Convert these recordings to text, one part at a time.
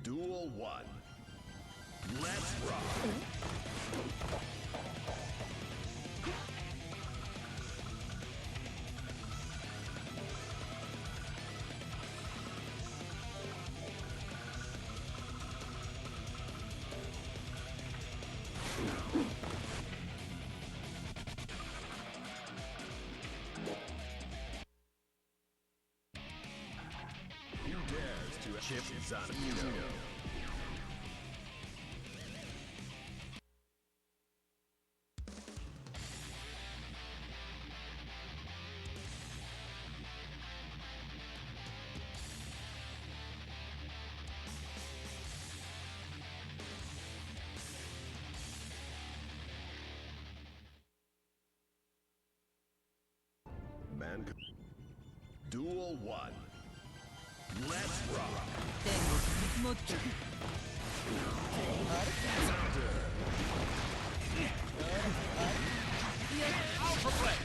Duel 1. Let's rock. Who dares to Chipp Xanadu? Duel 1. Let's rock. Alpha play.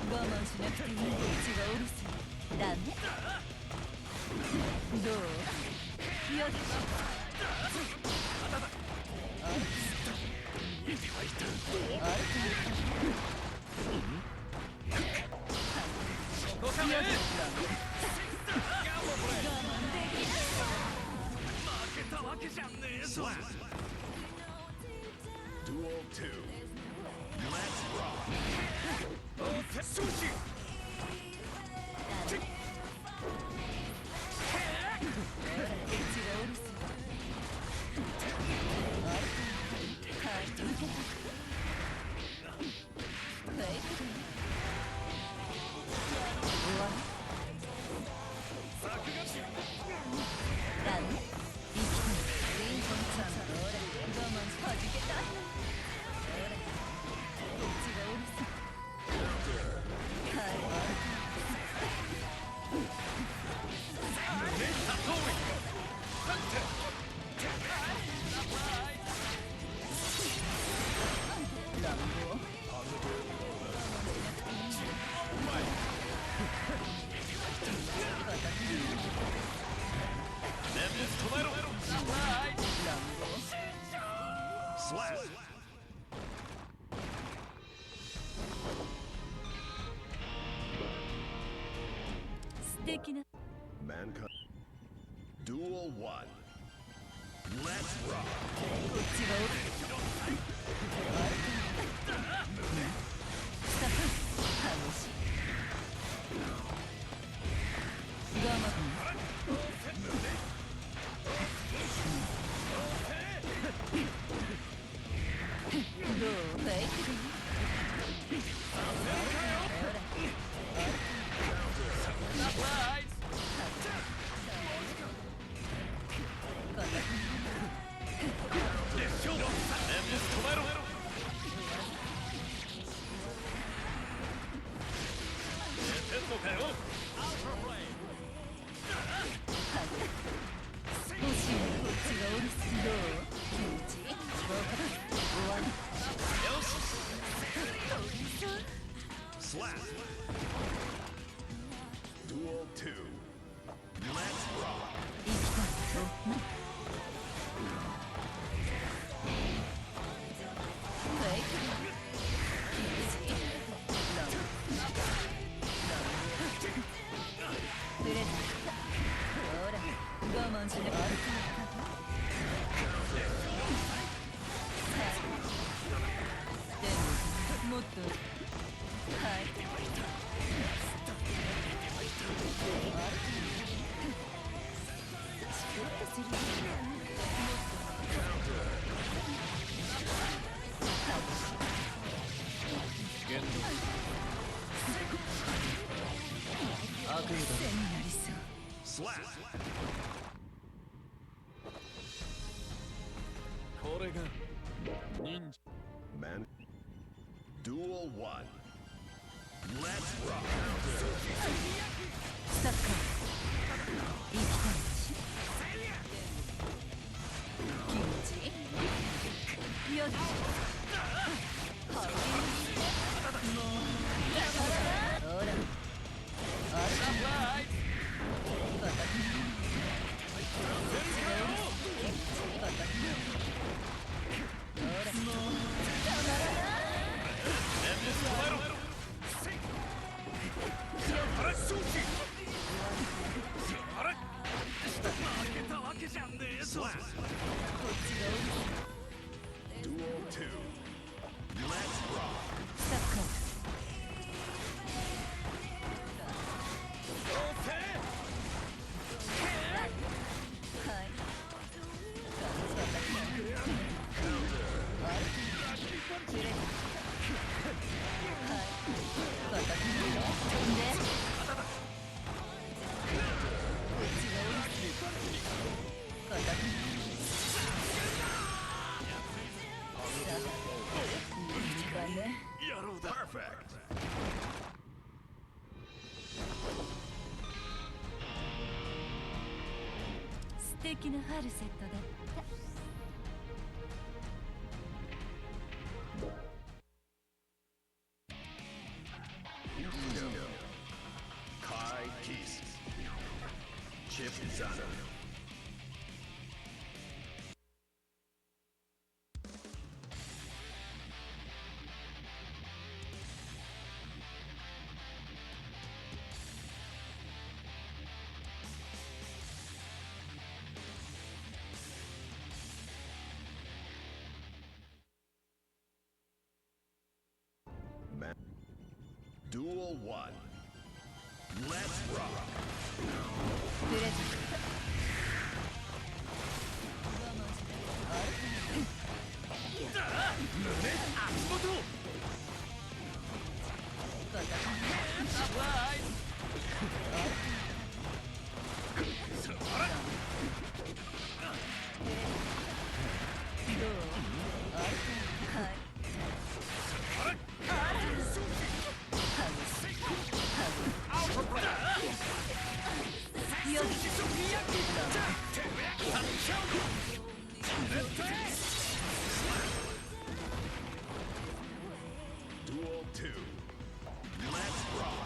我慢しなくていいこっちがうるさい。ダメ。どう？よし。Duel 2. Let's rock. Sushi. Slap. Mankind. Duel 1. Let's rock. Slap. Duel 2. Let's rock. Slap. Man. Duel 1. Let's rock. Slap. こっちがうる Duel 2. Let's rock. さい。スタッカー。はい。Perfect. 素敵なファルセットだった。Kai Keys. Chipp Xanadu. Duel 1. Let's rock. プレゼント。Duel 2. Let's rock.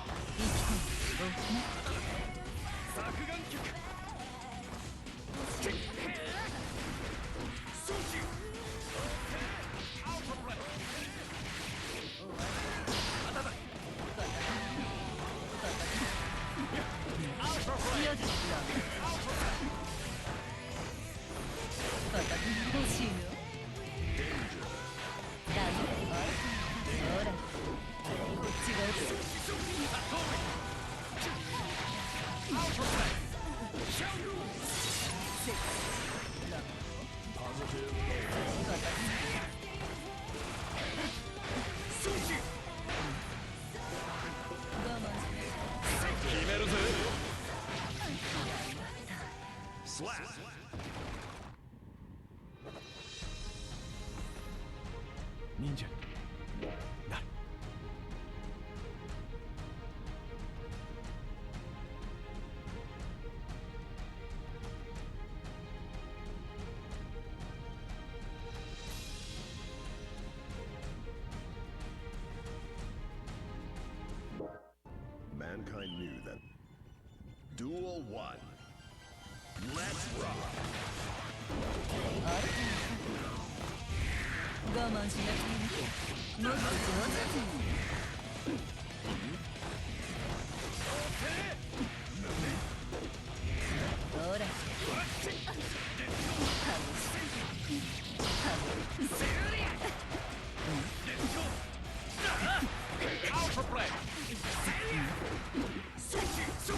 決めるぜ。 Slap. Ninja. Nah. Mankind knew that. Duel 1. Let's rock. 我慢しなくていい。もっと上手に。ほら。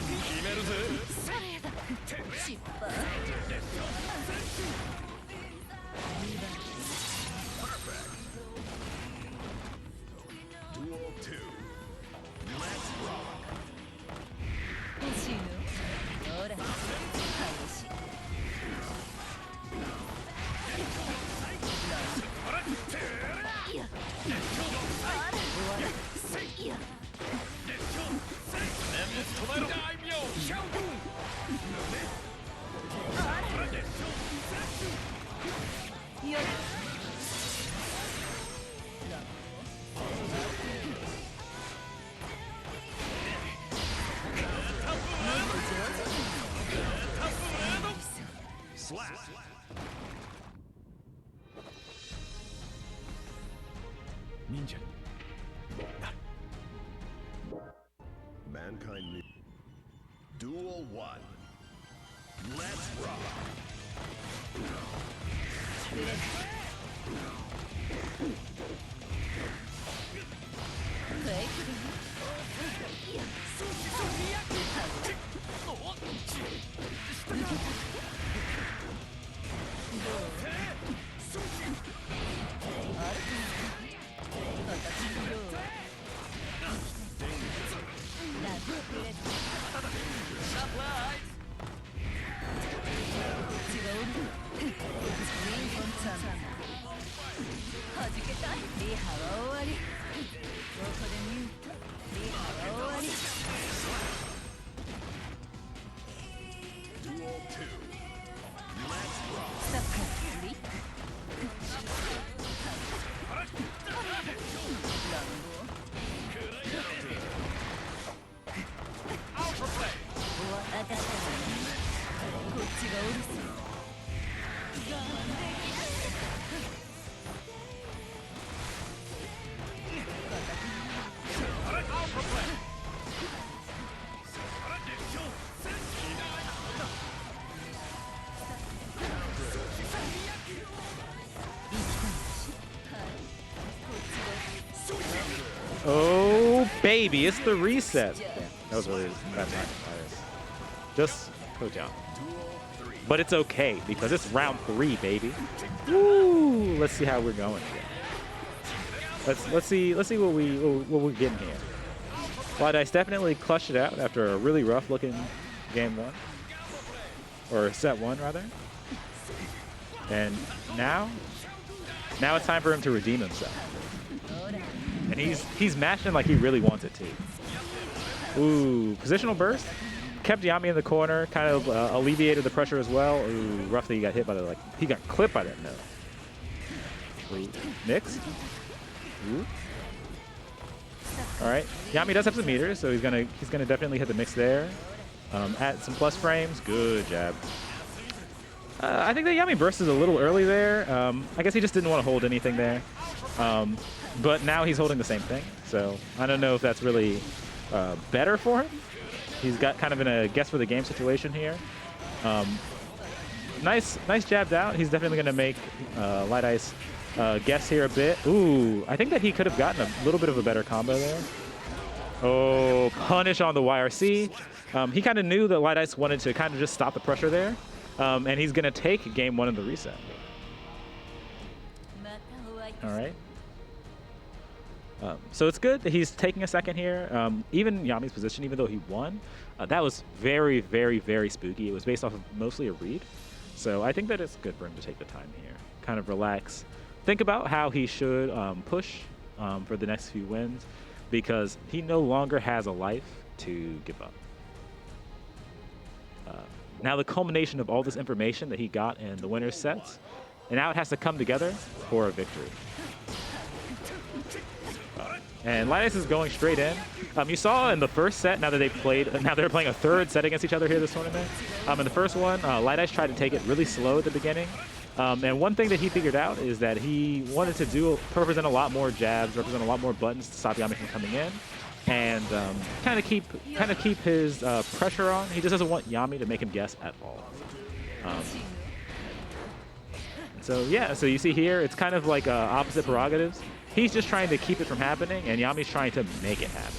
決めるぜ。それだ。失敗。 Duel 2. Let's rock. 欲しいの？ほら。激しい。いや。あれ。終わり。いや。念仏唱えろ。大名シャウグン。いや。Slap. Ninja. Nah. Mankind knew. Duel 1. Let's rock. Duel 2. Let's rock. Oh, baby, it's the reset. Damn, that was really bad time. Just go down. But it's okay because it's round 3, baby. Woo! Let's see how we're going here. Let's see what we're getting here. Lightice definitely clutched it out after a really rough looking game 1. Or set 1 rather. And now it's time for him to redeem himself. And he's mashing like he really wants it to. Ooh, positional burst. Kept Yami in the corner, kind of alleviated the pressure as well. Ooh, roughly he got hit by the, he got clipped by that no. Ooh, Nix. Ooh. All right, Yami does have some meters, so he's gonna definitely hit the mix there. Add some plus frames, good jab. I think that Yami bursted a little early there. I guess he just didn't want to hold anything there. But now he's holding the same thing, so I don't know if that's really better for him. He's got kind of in a guess for the game situation here. Nice jabbed out. He's definitely going to make Lightice guess here a bit. Ooh, I think that he could have gotten a little bit of a better combo there. Oh, punish on the YRC. He kind of knew that Lightice wanted to kind of just stop the pressure there, and he's going to take game 1 in the reset. All right. So it's good that he's taking a second here. Even Yami's position, even though he won, that was very, very, very spooky. It was based off of mostly a read. So I think that it's good for him to take the time here. Kind of relax. Think about how he should push for the next few wins, because he no longer has a life to give up. Now the culmination of all this information that he got in the winner's sets, and now it has to come together for a victory. And Lightice is going straight in. You saw in the first set, now they're playing a third set against each other here this tournament. In the first one, Lightice tried to take it really slow at the beginning. And one thing that he figured out is that he wanted to represent a lot more jabs, represent a lot more buttons to stop Yami from coming in, and kind of keep his pressure on. He just doesn't want Yami to make him guess at all. So yeah, so you see here, it's kind of like opposite prerogatives. He's just trying to keep it from happening, and Yami's trying to make it happen.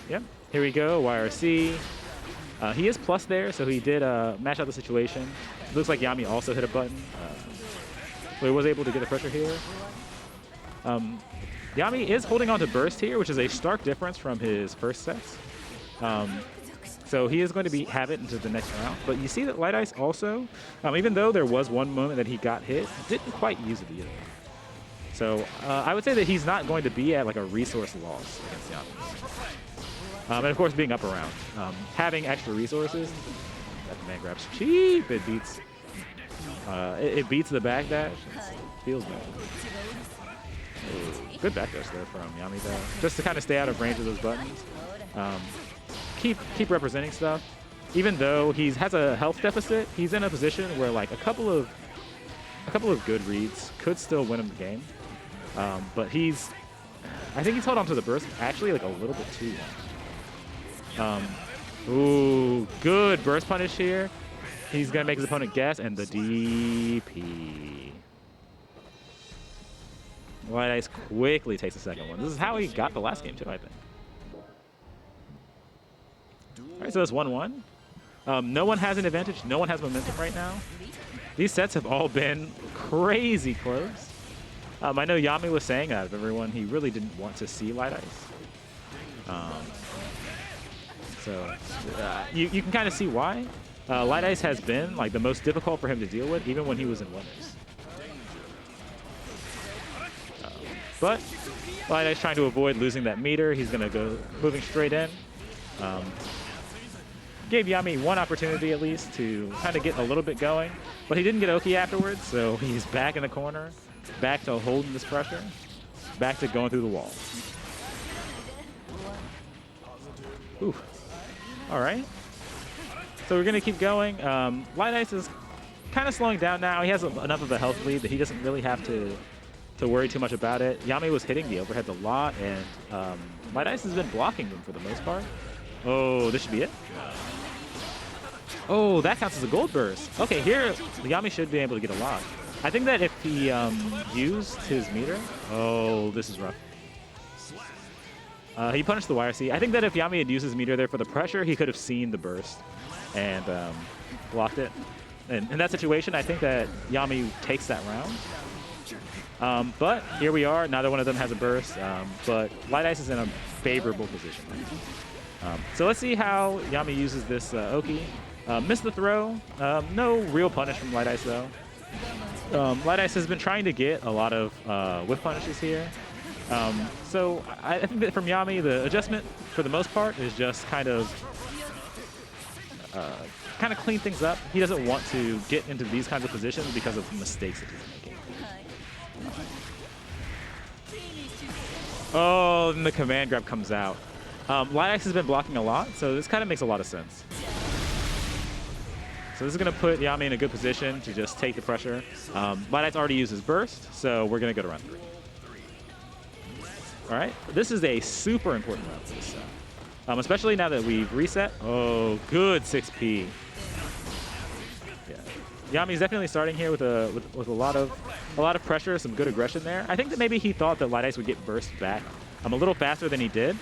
Yep, here we go, YRC. He is plus there, so he did match out the situation. It looks like Yami also hit a button, so he was able to get the pressure here. Yami is holding on to burst here, which is a stark difference from his first sets. So he is going to have it into the next round. But you see that Lightice also, even though there was one moment that he got hit, didn't quite use it either. So I would say that he's not going to be at like a resource loss against Yami. And of course, being up around. Having extra resources, that man grabs cheap. It beats the backdash. It feels bad. Ooh, good backdash there from Yami though. Just to kind of stay out of range of those buttons. Keep representing stuff. Even though he has a health deficit, he's in a position where like a couple of good reads could still win him the game. But I think he's held on to the burst actually like a little bit too long. Ooh, good burst punish here. He's going to make his opponent guess, and the DP. Lightice quickly takes the second one. This is how he got the last game, too, I think. All right, so it's 1-1. No one has an advantage. No one has momentum right now. These sets have all been crazy close. I know Yami was saying out of everyone, he really didn't want to see Lightice. You can kind of see why. Lightice has been like the most difficult for him to deal with, even when he was in winners. But Lightice trying to avoid losing that meter. He's going to go moving straight in. Gave Yami one opportunity at least to kind of get a little bit going, but he didn't get Oki afterwards, so he's back in the corner, back to holding this pressure, back to going through the wall. Ooh. All right. So we're going to keep going. Lightice is kind of slowing down now. He has enough of a health lead that he doesn't really have to worry too much about it. Yami was hitting the overheads a lot, and Lightice has been blocking them for the most part. Oh, this should be it. Oh, that counts as a gold burst. Okay, here Yami should be able to get a lot. I think that if he used his meter... Oh, this is rough. He punished the YRC. I think that if Yami had used his meter there for the pressure, he could have seen the burst and blocked it. And in that situation, I think that Yami takes that round. But here we are. Neither one of them has a burst. But Lightice is in a favorable position. So let's see how Yami uses this Oki. Missed the throw. No real punish from Lightice, though. Lightice has been trying to get a lot of whiff punishes here. So I think that from Yami, the adjustment, for the most part, is just kind of clean things up. He doesn't want to get into these kinds of positions because of mistakes that he's making. Oh, and the command grab comes out. Lightice has been blocking a lot, so this kind of makes a lot of sense. So this is going to put Yami in a good position to just take the pressure. Lightice already used his burst, so we're going to go to round 3. All right, this is a super important round for this set, especially now that we've reset. Oh, good 6P. Yeah, Yami's definitely starting here with a lot of pressure, some good aggression there. I think that maybe he thought that Lightice would get burst back a little faster than he did.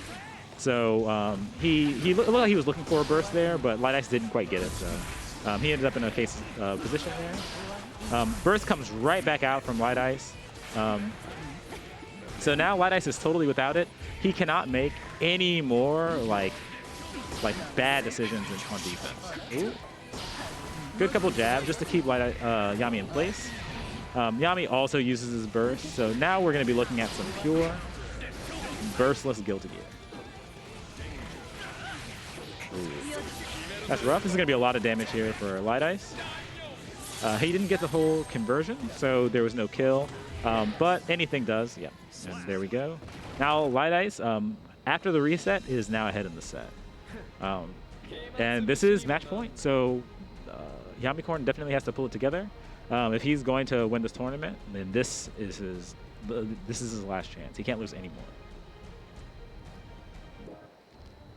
So he looked like he was looking for a burst there, but Lightice didn't quite get it. So he ended up in a case position there. Burst comes right back out from Lightice. So now Lightice is totally without it. He cannot make any more like bad decisions on defense. Ooh. Good couple jabs just to keep Yami in place. Yami also uses his burst, so now we're going to be looking at some pure burstless Guilty Gear. Ooh. That's rough. This is going to be a lot of damage here for Lightice. He didn't get the whole conversion, so there was no kill. But anything does, yeah. And there we go. Now Lightice, after the reset, is now ahead in the set. And this is match point, so Yamicorn definitely has to pull it together. If he's going to win this tournament, then this is his last chance. He can't lose anymore.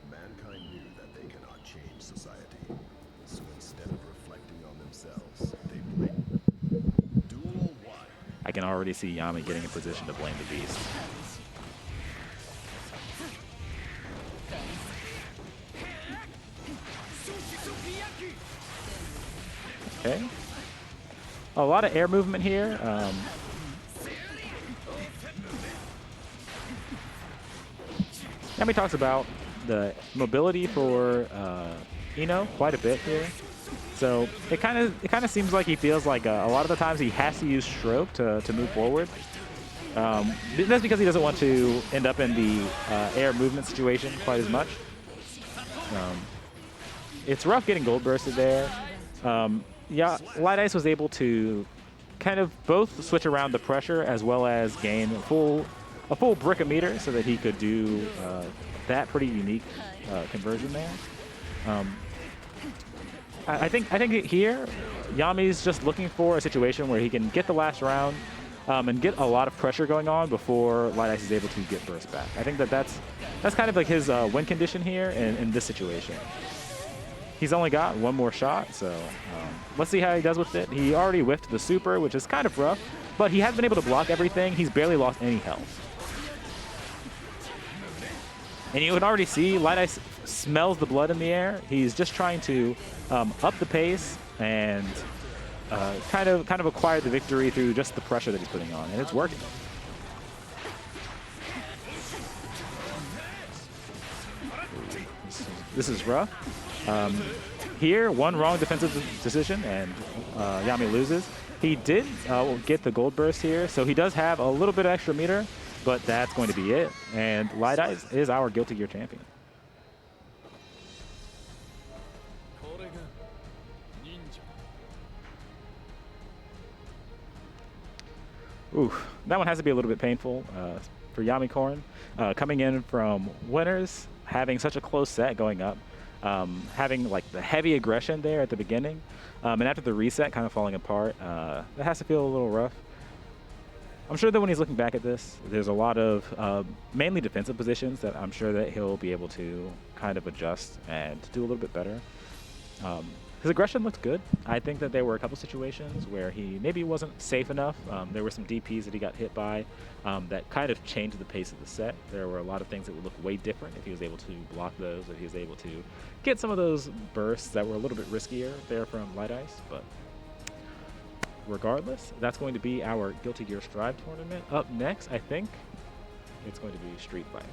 Mankind knew that they cannot change society, so instead of reflecting on themselves, they blame. Duel 1. I can already see Yami getting in position to blame the beast. Okay. A lot of air movement here. Yami talks about the mobility for Ino quite a bit here. So it kind of seems like he feels like a lot of the times he has to use stroke to move forward. That's because he doesn't want to end up in the air movement situation quite as much. It's rough getting gold bursted there. Yeah, Lightice was able to kind of both switch around the pressure as well as gain a full brick a meter so that he could do that pretty unique conversion there. I think here Yami's just looking for a situation where he can get the last round and get a lot of pressure going on before Lightice is able to get burst back. I think that's kind of like his win condition here in this situation. he's only got one more shot, so let's see how he does with it. He already whiffed the super, which is kind of rough, but he has been able to block everything. He's barely lost any health. And you can already see Lightice smells the blood in the air. He's just trying to up the pace and kind of acquire the victory through just the pressure that he's putting on, and it's working. This is rough. Here, one wrong defensive decision, and Yami loses. He did get the gold burst here, so he does have a little bit of extra meter, but that's going to be it. And Lightice is our Guilty Gear champion. Ooh, that one has to be a little bit painful for Yamicorn. Coming in from winners, having such a close set going up, having like the heavy aggression there at the beginning, and after the reset kind of falling apart, that has to feel a little rough. I'm sure that when he's looking back at this, there's a lot of mainly defensive positions that I'm sure that he'll be able to kind of adjust and do a little bit better. His aggression looked good. I think that there were a couple situations where he maybe wasn't safe enough. There were some DPs that he got hit by that kind of changed the pace of the set. There were a lot of things that would look way different if he was able to block those, if he was able to get some of those bursts that were a little bit riskier there from Lightice. But regardless, that's going to be our Guilty Gear Strive tournament. Up next, I think it's going to be Street Fighter.